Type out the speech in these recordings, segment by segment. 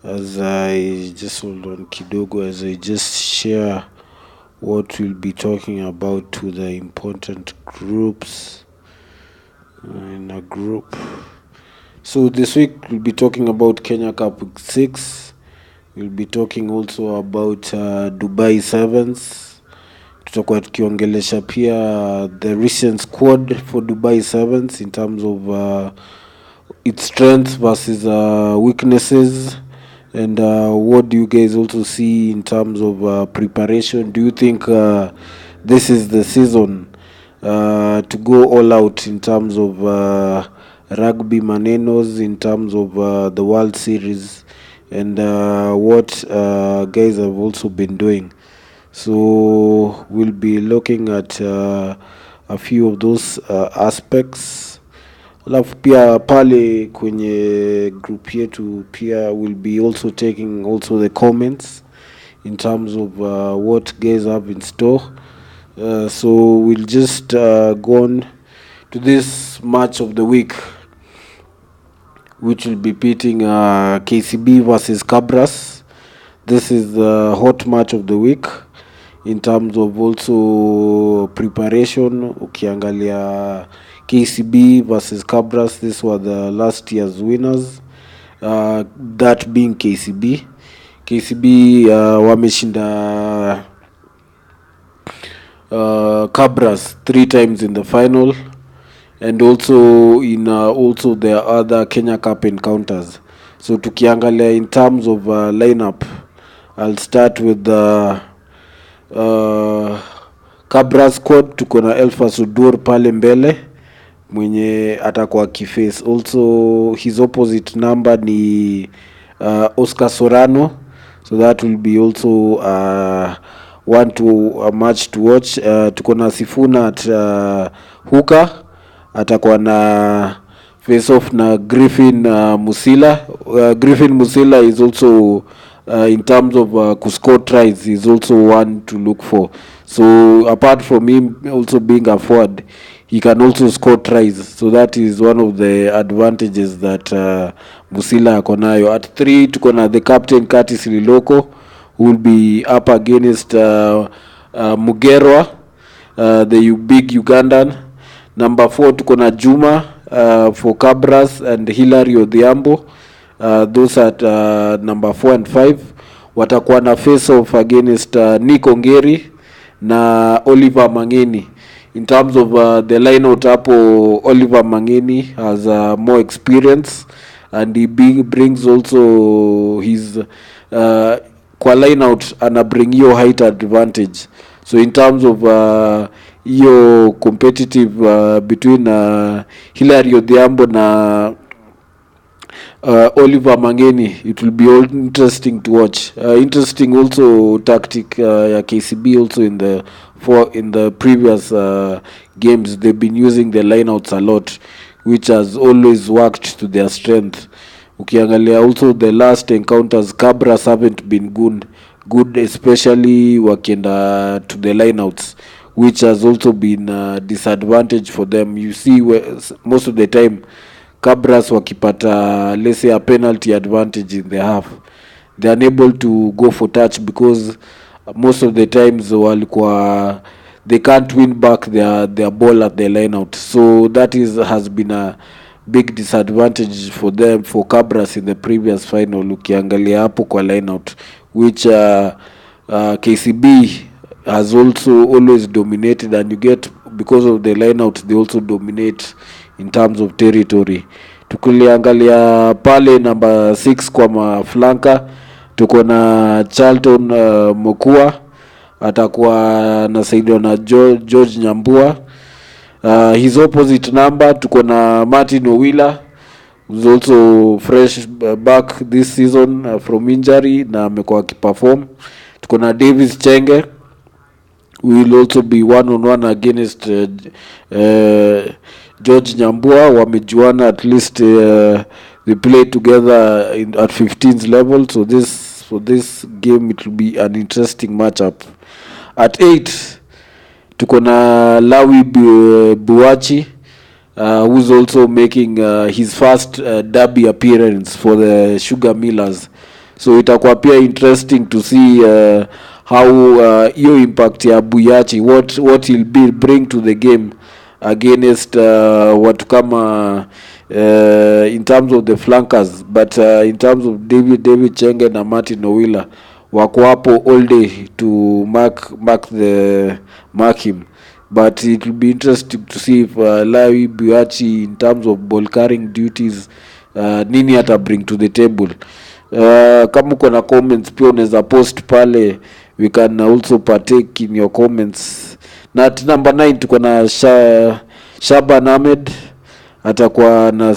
as I just hold on kidogo as I just share what we'll be talking about to the important groups in a group. So this week we'll be talking about KenyaCup week 6. We'll be talking also about Dubai 7s. Tutakuwa tukiongelesha pia the recent squad for Dubai 7s in terms of its strengths versus weaknesses, and what do you guys also see in terms of preparation? Do you think this is the season to go all out in terms of rugby manenos, in terms of the World Series, and what guys have also been doing? So we'll be looking at a few of those aspects. Alafu pia pale kwenye group yetu pia will be also taking also the comments in terms of what guys have in store. So we'll just go on to this match of the week, which will be pitting KCB versus Kabras. This is the hot match of the week in terms of also preparation. Ukiangalia KCB versus Kabras, these were the last year's winners, that being KCB. KCB wameshinda Kabras 3 times in the final, and also in also their other KenyaCup encounters. So tukiangalia in terms of lineup, I'll start with the Kabras squad. Tuko na Elfa Sudur pale mbele mwenye atakuwa kiface. Also his opposite number ni Oscar Sorano, so that will be also a match to watch. Tuko na Sifuna at hooker, atakuwa na face off na Griffin Musila. Griffin Musila is also in terms of kuscore tries, is also one to look for. So apart from him also being a forward, he can also score tries, so that is one of the advantages that Musila akonayo. At 3 tuko na the captain Curtis Liloko, who will be up against Mugerwa, the big Ugandan. Number 4 tuko na Juma for Kabras and Hilary Odhiambo. Those at number 4 and 5 watakuwa na face off against Nico Ngeri na Oliver Mangeni. In terms of the lineout hapo, Oliver Mangeni has more experience, and he brings also his kwa lineout ana bring hiyo height advantage. So in terms of hiyo competitive between Hilary Odhiambo na Oliver Mangeni, it will be all interesting to watch. Interesting also tactic ya KCB also in the previous games. They've been using the lineouts a lot, which has always worked to their strength. Ukiangalia also the last encounters, Kabras haven't been good, especially wakienda to the lineouts, which has also been a disadvantage for them. You see, most of the time Kabras wakipata, let's say, a penalty advantage in the half, they are unable to go for touch because most of the times they can't win back their ball at the line out. So that has been a big disadvantage for them, for Kabras, in the previous final. Ukiangalia hapo kwa line out, which KCB has also always dominated, and you get, because of the line out, they also dominate in terms of territory. Tukuliangalia pale number 6 kwa maflanka, tuko na Charlton Mokua, atakuwa nasaidiwa na George Nyambua. His opposite number, tuko na Martin Owila, who's also fresh back this season from injury na amekuwa akiperform. Tuko na Davis Chenge, will also be one-on-one against George Nyambua. Wamejuana, at least they play together at 15s level, so this game it will be an interesting matchup. At 8 tuko na Lawi Buachi, who's also making his first derby appearance for the Sugar Millers. so itakuwa pia interesting to see how hiyo impact ya Buyachi, what he'll bring to the game against watu kama in terms of the flankers, but in terms of David Chenge na Martin Owila wako hapo all day to mark him. But it will be interesting to see if Lawi Buyachi in terms of ball carrying duties nini ata bring to the table. Kama uko na comments pia unaweza post pale, we can also partake in your comments. Na at number 9 tuko na Shaban Ahmed atakuwa na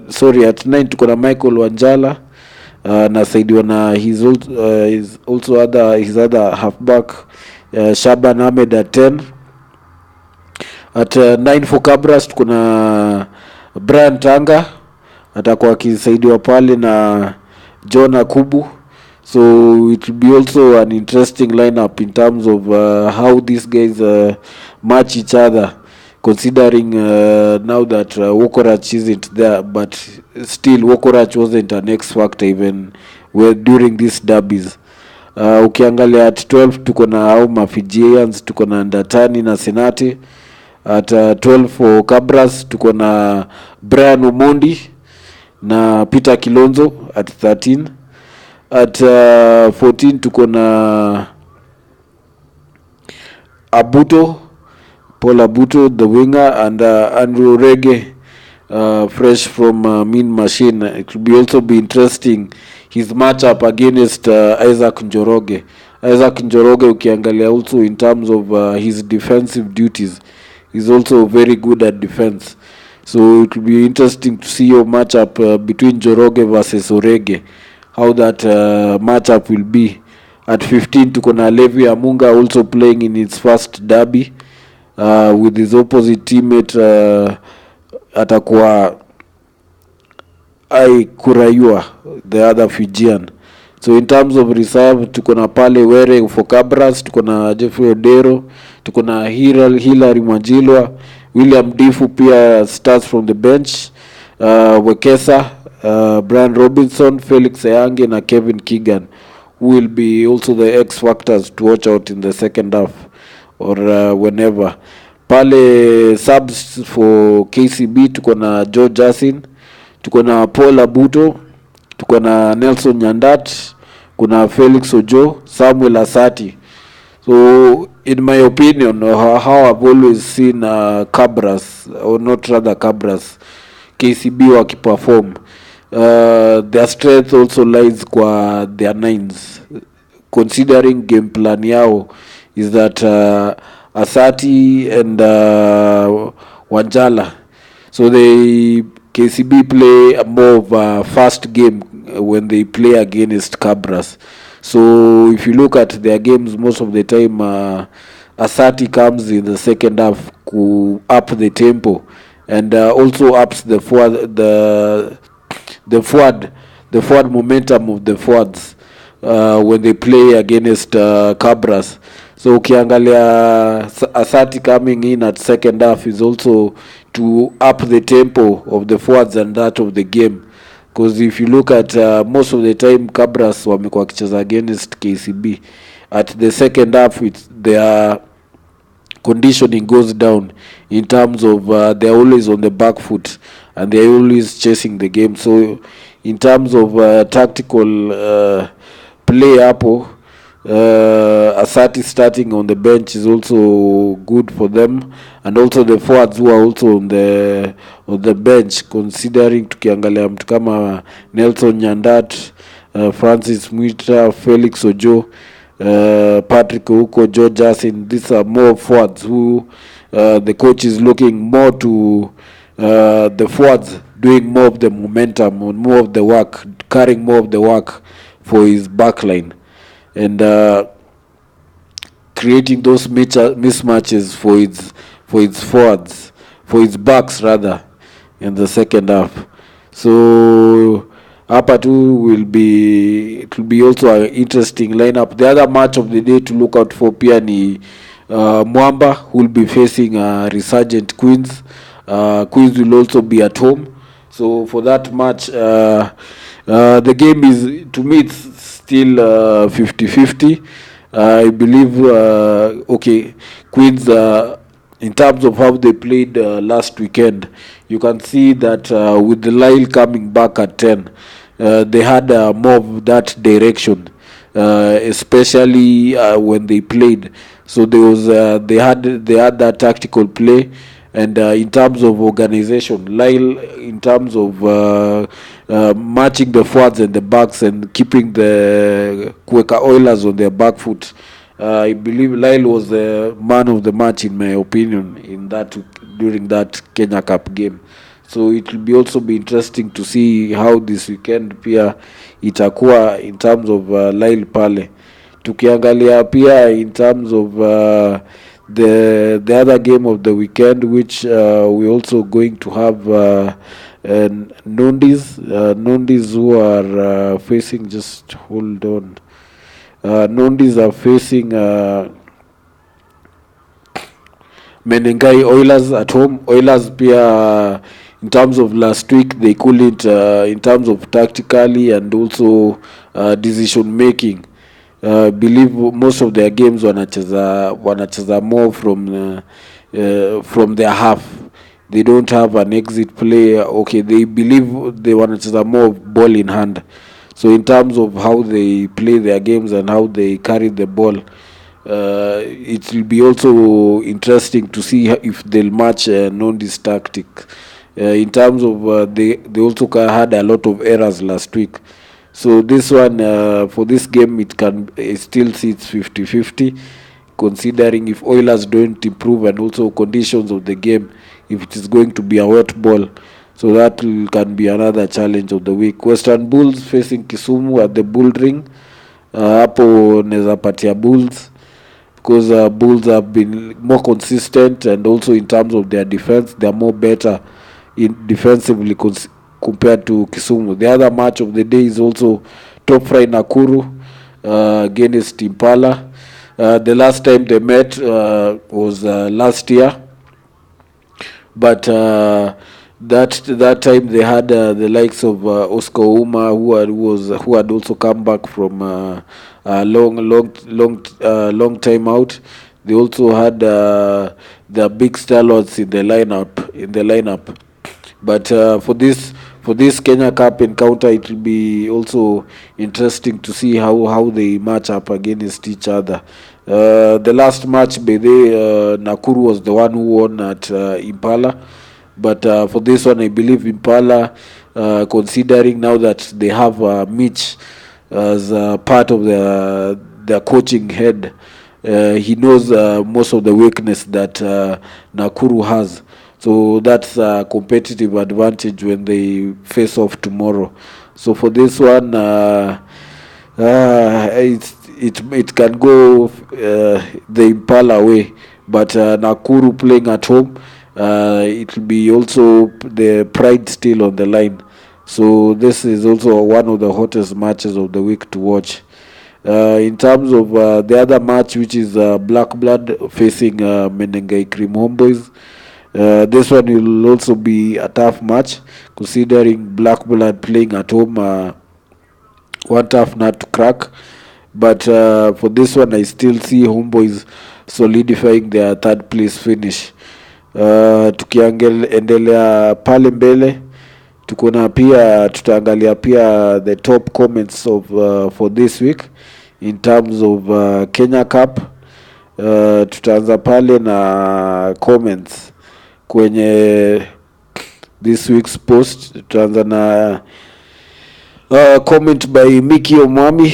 sorry, at 9 tuko na Michael Wanjala na saidiwa na his other halfback Shaban Ahmed at 10. At 9 for Kabras tuko na Brian Tanga atakuwa akisaidiwa pale na John Akubu. So it will be also an interesting lineup in terms of how these guys match each other, considering now that Wokorach isn't there, but still Wokorach wasn't an X factor even during these derbies. Ukiangalia at 12 tuko na au Mafijians, tuko na Ndatani na Senate. At 12 for Kabras tuko na Brian Omondi na Peter Kilonzo at 13. At 14 tuko na Paul Abuto, the winger, and Andrew Rege, fresh from Mean Machine. It will also be interesting his matchup against Isaac Njoroge. Isaac Njoroge ukiangalia also in terms of his defensive duties, he's also very good at defense. So it will be interesting to see your matchup between Njoroge versus Orege, how that matchup will be. At 15 tuko na Levi Amunga also playing in his first derby with his opposite teammate atakuwa Ai Kurayua, the other Fijian. So in terms of reserve tuko na pale Were for Kabras, tuko na Jeffrey Odero, tuko na Hilary Majilwa, William Difu pia starts from the bench, Wekesa, Brian Robinson, Felix Eyange na Kevin Keegan, who will be also the X factors to watch out in the second half or whenever. Pale subs for KCB tuko na Joe Jasin, tuko na Paul Abuto, tuko na Nelson Nyandat, kuna Felix Ojo, Samuel Asati. So in my opinion, how I've always seen Kabras, or not rather Kabras, KCB wakiperform, their strength also lies kwa their nines, considering game plan yao is that Asati and Wanjala. So they KCB play a more of a fast game when they play against Kabras. So if you look at their games, most of the time Asati comes in the second half to up the tempo and also ups the forward momentum of the forwards when they play against Kabras. So ukiangalia Asati coming in at second half is also to up the tempo of the forwards and that of the game, because if you look at most of the time Kabras wamekuwa kicheza against KCB at the second half, their conditioning goes down in terms of they're always on the back foot and they're always chasing the game. So in terms of tactical play hapo, Asati starting on the bench is also good for them, and also the forwards who are also on the bench, considering tukiangalia mtu kama Nelson Nyandat, Francis Mwita, Felix Ojo, Patrick Ouko, Joe Jasin. These are more forwards who the coach is looking more to the forwards doing more of the momentum and more of the work, carrying more of the work for his backline, and creating those mismatches for its forwards, for its backs rather, in the second half. So hapa tu it will be also an interesting lineup. The other match of the day to look out for pia ni Mwamba, who will be facing Resurgent Queens. Queens will also be at home. So for that match, The game is, to me, it's still 50-50. I believe okay, Queens, in terms of how they played last weekend, you can see that with the Lyle coming back at 10, they had more of that direction, especially when they played. So they had that tactical play, and in terms of organization, Lyle, in terms of matching the forwards and the backs and keeping the Quaker Oilers on their back foot. I believe Lyle was the man of the match, in my opinion, in that during that Kenya Cup game. So it will also be interesting to see how this weekend pia itakuwa in terms of Lyle pale. Tukiangalia pia in terms of the other game of the weekend, which we also going to have Nondis who are facing, just hold on, Nondis are facing Menengai Oilers at home. Oilers pia, in terms of last week, they couldn't in terms of tactically and also decision making. Believe most of their games wanacheza more from their half. They don't have an exit play. Okay, they believe they wanacheza more ball in hand. So in terms of how they play their games and how they carry the ball, it will be also interesting to see if they'll match Nondi's tactic. In terms of they also had a lot of errors last week. So this one, for this game, it still sits 50-50, considering if Oilers don't improve and also conditions of the game, if it is going to be a wet ball. So that can be another challenge of the week. Western Bulls facing Kisumu at the Bull Ring. Hapo neza patia Bulls, because Bulls have been more consistent, and also in terms of their defense, they are more better in defensively compared to Kisumu. The other match of the day is also Top Fry Nakuru against Impala. The last time they met was last year, but that time they had the likes of Oscar Uma, who had also come back from a long time out. They also had the big stalwarts in the lineup. But for this Kenya Cup encounter, it will be also interesting to see how they match up against each other. The last match, Nakuru was the one who won at Impala. But for this one, I believe Impala, considering now that they have Mitch as part of their coaching head, he knows most of the weakness that Nakuru has. So that's a competitive advantage when they face off tomorrow. So for this one, it can go the Impala way, but Nakuru playing at home, it will be also the pride still on the line. So this is also one of the hottest matches of the week to watch. In terms of the other match, which is Black Blood facing Menengai Cream Homeboys, this one will also be a tough match, considering Black Blood playing at home, one tough nut to crack. But for this one, I still see Homeboys solidifying their third place finish. Tukiendelea pale mbele, tutaangalia pia the top comments of for this week in terms of Kenya Cup. Tutaanza pale na comments kwenye this week's post. Tutaanza na comment by Miki Omwami,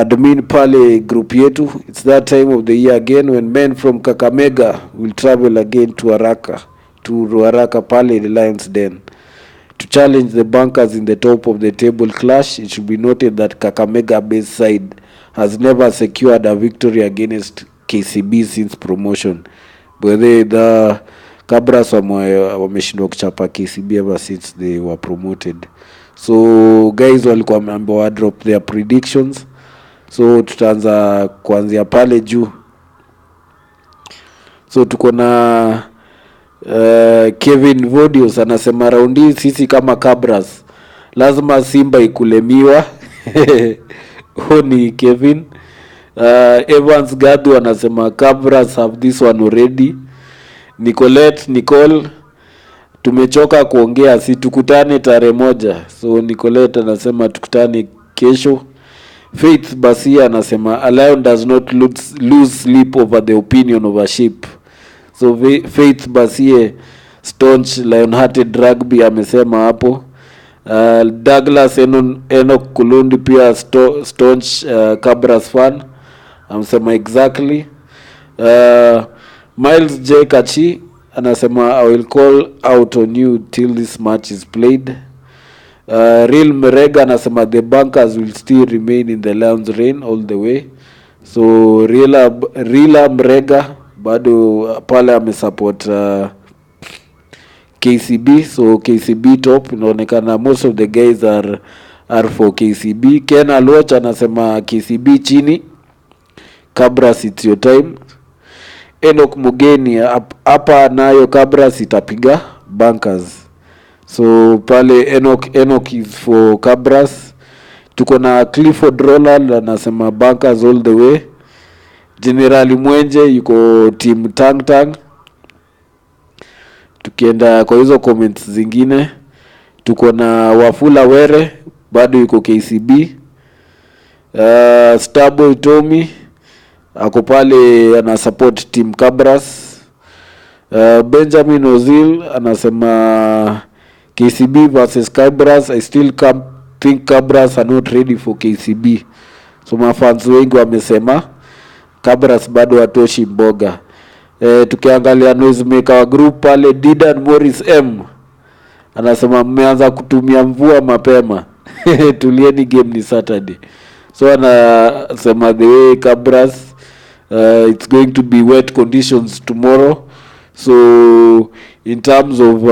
admin pale group yetu. It's that time of the year again when men from Kakamega will travel again to Ruaraka pale the Lions Den to challenge the bankers in the top of the table clash. It should be noted that Kakamega based side has never secured a victory against KCB since promotion. But the Kabras wameshindwa kuchapa KCB ever since they were promoted. So guys walikuwa wameambiwa drop their predictions. So tutaanza kuanzia pale juu. So tuko na Kevin Vodios anasema raundi sisi kama Kabras lazima Simba ikulemiwa. Ni Kevin. Evans Gadu anasema Kabras have this one already. Nicole tumechoka kuongea, si tukutane tarehe 1. So Nicolette anasema tukutane kesho. Faith Basia anasema a lion does not lose sleep over the opinion of a sheep. So Faith Basia staunch lion-hearted rugby amesema hapo. Douglas Enoch Kulundi pia staunch Kabras fan amesema exactly. Miles J Kachi anasema I will call out on you till this match is played. Real Mrega anasema the bankers will still remain in the Lions reign all the way. So Real Mrega bado pale amesupport KCB. So KCB top inaonekana most of the guys are for KCB. Ken Aloch anasema KCB chini, Kabras it's your time. Enoch Mugeni hapa nayo Kabras itapiga bankers. So pale Enoch is for Kabras. Tuko na Clifford Roland anasema bankers all the way. General Mwenje yuko team Tang. Tukienda kwa hizo comments zingine, tuko na Wafula Were bado yuko KCB. Starboy Tommy ako pale ana support team Kabras. Benjamin Ozil anasema KCB versus Kabras. I still think Kabras are not ready for KCB. So mafans wengi wamesema Kabras bado watoshi mboga. Tukiangalia noisemaker wa group pale Didan Morris M anasema mmeanza kutumia mvua mapema. Tulieni game ni Saturday. So anasema the way Kabras it's going to be wet conditions tomorrow. So in terms of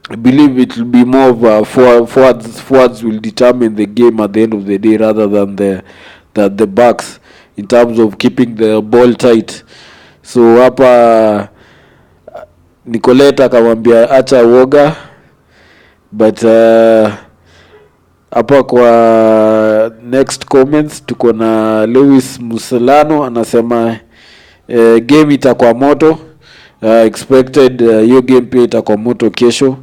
I believe it will be more of forwards will determine the game at the end of the day rather than the backs in terms of keeping the ball tight. So hapa Nicolette akamwambia acha woga, but hapa kwa next comments tuko na Lewis Musalano anasema game itakuwa moto. Expected hiyo game pia itakuwa moto kesho.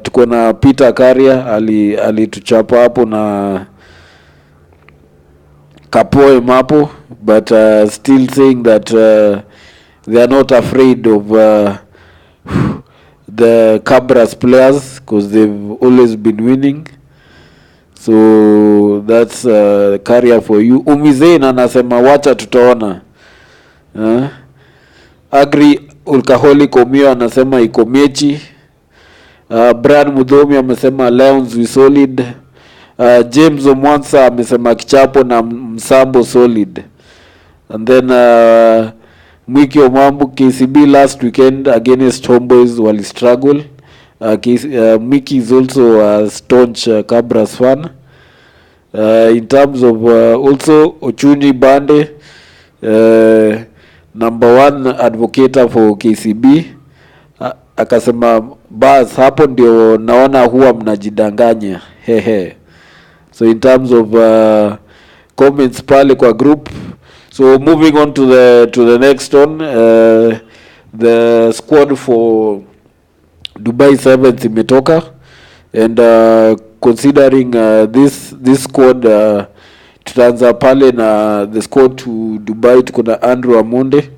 Tuko na Peter Karia alituchapa hapo na Kapoe mapo, but still saying that they are not afraid of the Kabras players because they've always been winning. So that's Karia for you. Umizen anasema wacha tutaona. Agri Alcoholic Omio anasema iko mechi. Brad Mudhomi amesema Lions we solid. James Omwansa amesema kichapo na Msambo solid. And then Mwiki Omambu KCB last weekend against Homeboys wali struggle. Mwiki is also a staunch Kabras fan. In terms of also Ochuni Bande, number 1 advocate for KCB, akasema bas hapo ndio naona huwa mnajidanganya. Hehe. So in terms of comments pale kwa group. So moving on to the next one, the squad for Dubai 7s imetoka, and considering this squad, tutaanza pale na the squad to Dubai. Tuko na Andrew Amonde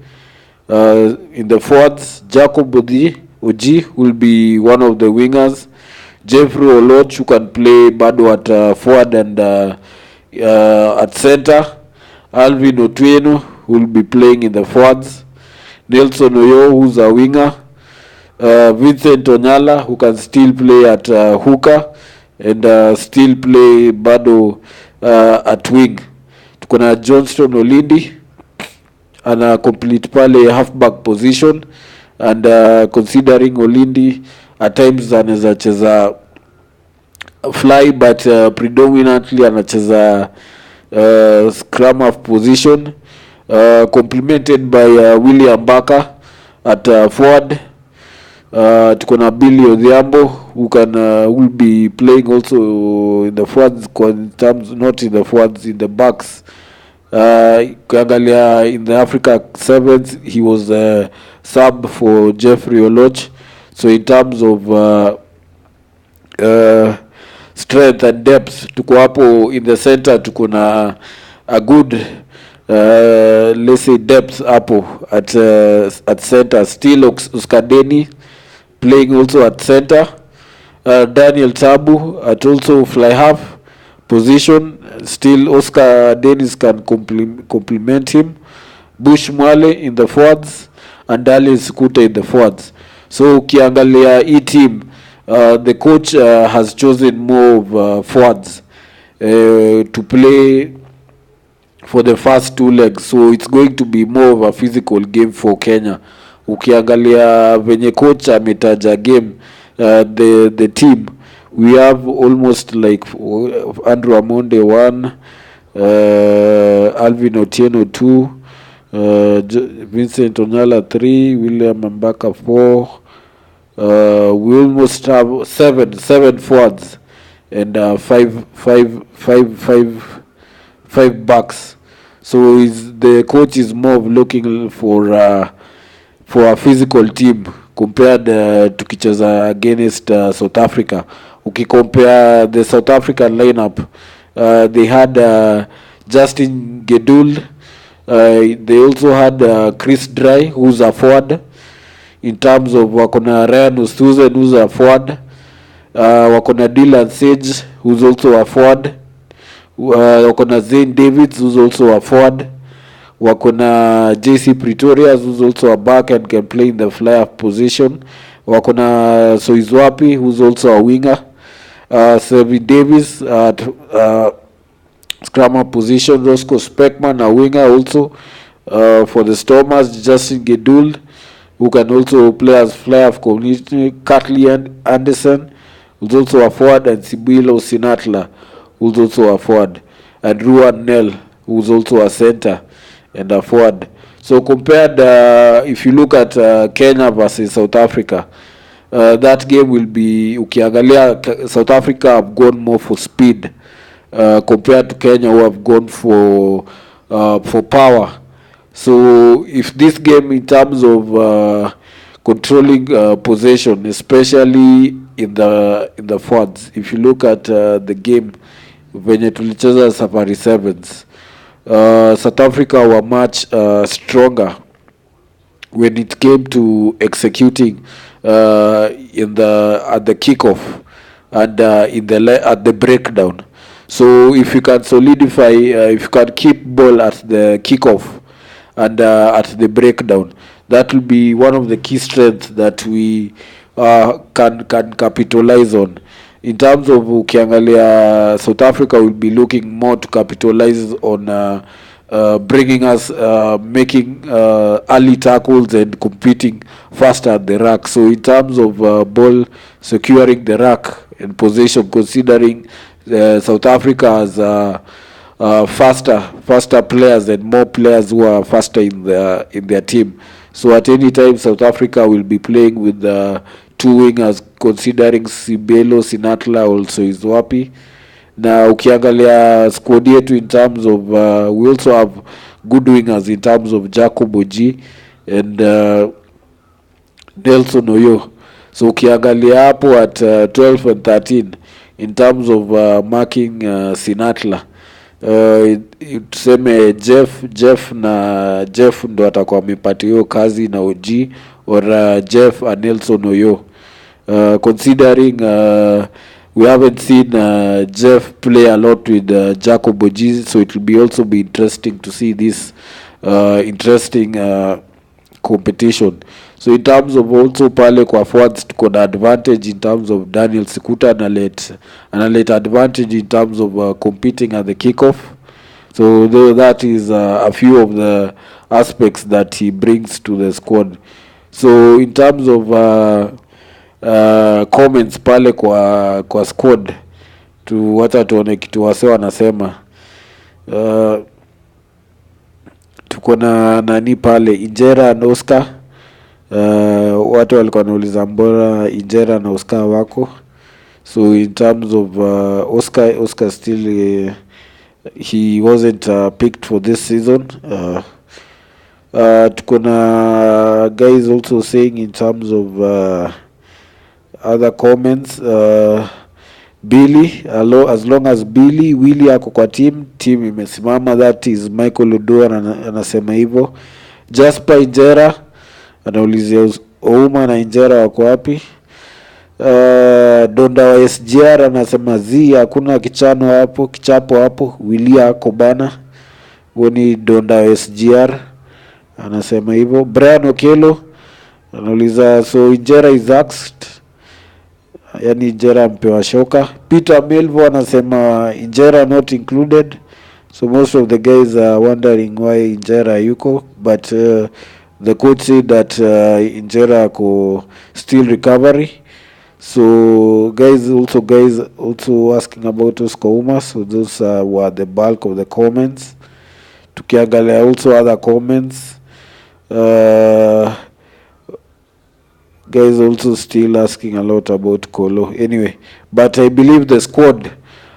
in the forwards. Jacob Oji will be one of the wingers. Jeffrey Oloch, who can play bado at forward and at center. Alvin Otueno will be playing in the forwards. Nelson Oyo, who's a winger. Vincent Onyala, who can still play at hooker and still play bado at wing. Tuko na Johnston Olindi ana complete pale halfback position, and considering Olindi at times anaweza cheza fly, but predominantly anacheza scrum half position, complemented by William Baka at forward. Tuko na Billy Odhiambo who will be playing also in the forwards, in terms not in the forwards, in the backs. Ukiangalia in the Africa 7s he was sub for Jeffrey Oloch. So in terms of strength and depth, tuko hapo in the center, tuko na a good let's say depth hapo at center. Still Uskadeni playing also at center, Daniel Tabu at also fly half position. Still Oscar Dennis can complement him. Bush Mwale in the forwards and Dali Sikuta in the forwards. So ukiangalia hii team, the coach has chosen more of forwards to play for the first two legs, so it's going to be more of a physical game for Kenya. Ukiangalia venye coach ametaja game, the team, we have almost like Andrew Amonde 1, Alvin Otieno 2, Vincent Onyala 3, William Mbaka 4. We almost have seven forwards and five backs. So the coach is more of looking for a physical team compared tukicheza against South Africa. Ukicompare the South African lineup, they had Justin Gedul, they also had Chris Dry, who's a forward. In terms of wakona Ryan Usuzen, who's a forward, wakona Dylan Sage, who's also a forward, wakona Zane Davids, who's also a forward, wakona JC Pretorius, who's also a back and can play in the fly-half position, wakona Soizwapi, who's also a winger, Selvin Davis at scrummer position, Roscoe Speckman, a winger also for the Stormers, Justin Geduld, who can also play as fly-half community, Catley Anderson, who's also a forward, and Sibilo Sinatla, who's also a forward, and Ruan Nell, who's also a center and a forward. So compared, if you look at Kenya versus South Africa, that game will be, ukiangalia, South Africa have gone more for speed compared to Kenya, who have gone for power. So if this game in terms of controlling possession, especially in the forwards, if you look at the game venye tulicheza Safari Sevens, South Africa were much stronger when it came to executing at the kickoff and at the breakdown. So if you can solidify, if you can keep ball at the kickoff and at the breakdown, that will be one of the key strengths that we can capitalize on. In terms of ukiangalia, South Africa will be looking more to capitalize on bringing us, making early tackles and competing faster at the rack. So in terms of ball securing the rack and possession, considering South Africa has faster players and more players who are faster in their team. So at any time South Africa will be playing with two wingers, considering Sibelo Sinatla also is wapi. Na ukiangalia squad yetu in terms of we also have good wingers in terms of Jacob Oji and Nelson Oyo. So ukiangalia hapo at 12 and 13 in terms of marking Sinatla, tuseme Jeff ndo atakuwa amepata hiyo kazi na OG or Jeff and Nelson Oyo. Considering we haven't seen Jeff play a lot with Jacob Oji, so it will be also be interesting to see this interesting competition. So in terms of also pale kwa forwards, tuko na advantage in terms of Daniel Sikuta analeta advantage in terms of competing at the kickoff. So that is a few of the aspects that he brings to the squad. So in terms of comments pale kwa squad, tu hata tuone kitu wase wanasema. Tuko na nani pale, Injera and Oscar, Watu walikuwa wanauliza mbona Injera na Oscar wako. So in terms of Oscar still he wasn't picked for this season. Tuko na guys also saying in terms of other comments, Billy, as long as Willy ako kwa team imesimama. That is Michael Odoa anasema hivyo. Jasper Injera anaulizia Ouma na Injera wako wapi. Donda wa SGR anasema hakuna kichapo hapo Willy ako bana. Woni Donda wa SGR anasema hivyo. Brian Okelo anauliza so Injera is asked, yani Injera mpewa shoka. Peter Melvo anasema Injera not included. So most of the guys are wondering why Injera yuko, but the coach said that Injera ko still recovery. So guys also asking about Oscar Ouma. So those were the bulk of the comments. Tukiangalia also other comments, guys also still asking a lot about Kolo. Anyway, but I believe the squad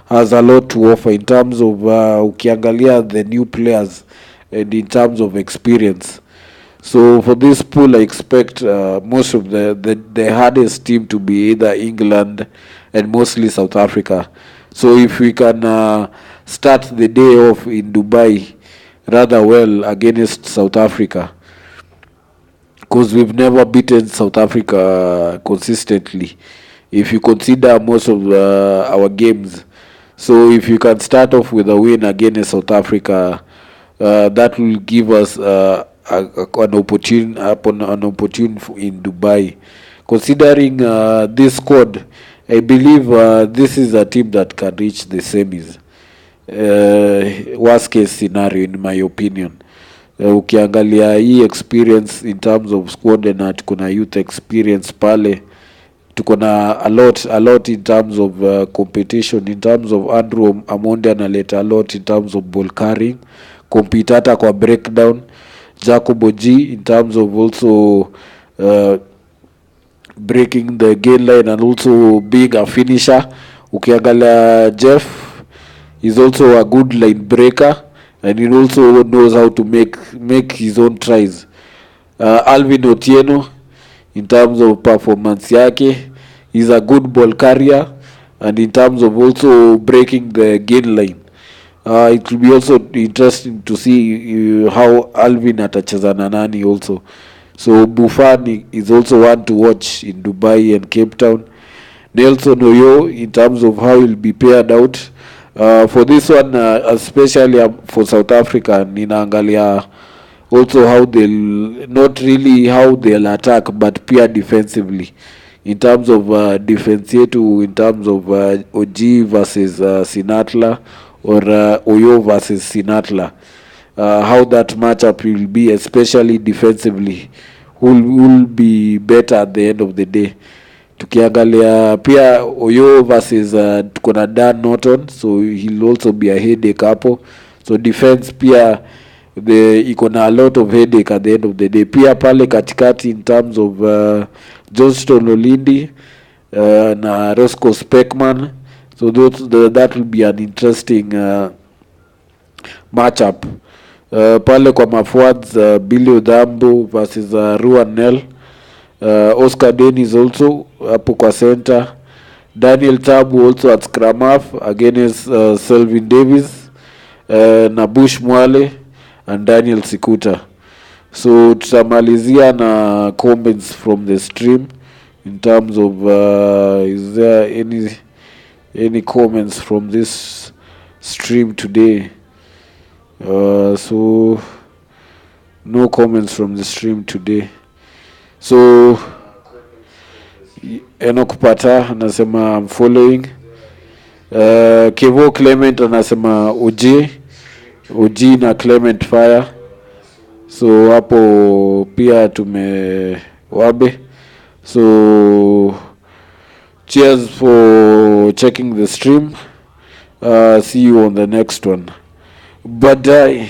has a lot to offer in terms of ukiangalia the new players and in terms of experience. So for this pool, I expect most of the hardest team to be either England and mostly South Africa. So if we can start the day off in Dubai rather well against South Africa, because we've never beaten South Africa consistently if you consider most of our games. So if you can start off with a win against South Africa, that will give us an opportunity in Dubai. Considering this squad, I believe this is a team that can reach the semis. Worst case scenario in my opinion. Ukiangalia hii experience in terms of squad na tuko na youth experience pale, tuko na a lot in terms of competition. In terms of Andrew Amonde analeta a lot in terms of ball carrying, compete hata kwa breakdown. Jacob Oji in terms of also breaking the gain line and also being a finisher. Ukiangalia Jeff is also a good line breaker and he also knows how to make his own tries. Alvin Otieno in terms of performance yake, he's a good ball carrier and in terms of also breaking the gain line. It will be also interesting to see how Alvin atacheza na nani also. So Buffon is also one to watch in Dubai and Cape Town. Nelson Oyo in terms of how he'll be paired out. For this one, especially for South Africa, ninaangalia also how they'll attack, but pia defensively. In terms of defense yetu, in terms of OG versus Sinatla or Oyo versus Sinatla, how that matchup will be, especially defensively, will be better at the end of the day. Tukiangalia pia Oyo versus tuko na Dan Norton, so he'll also be a headache hapo. So defense pia iko na a lot of headache at the end of the day. Pia pale katikati in terms of Johnston Olindi na Roscoe Speckman, so that will be an interesting matchup. Pale kwa maforwards, Billy Odambo versus Ruan Nel. Oscar Dennis also hapo kwa center. Daniel Tabu also at scrum half against Selvin Davis, na Bush Mwale and Daniel Sikuta. So tutamalizia na comments from the stream in terms of is there any comments from this stream today? So no comments from the stream today. So Enoch Pata anasema I'm following. Kevo Clement anasema OG na Clement Fire. So hapo pia wabe. So cheers for checking the stream. See you on the next one. Bye.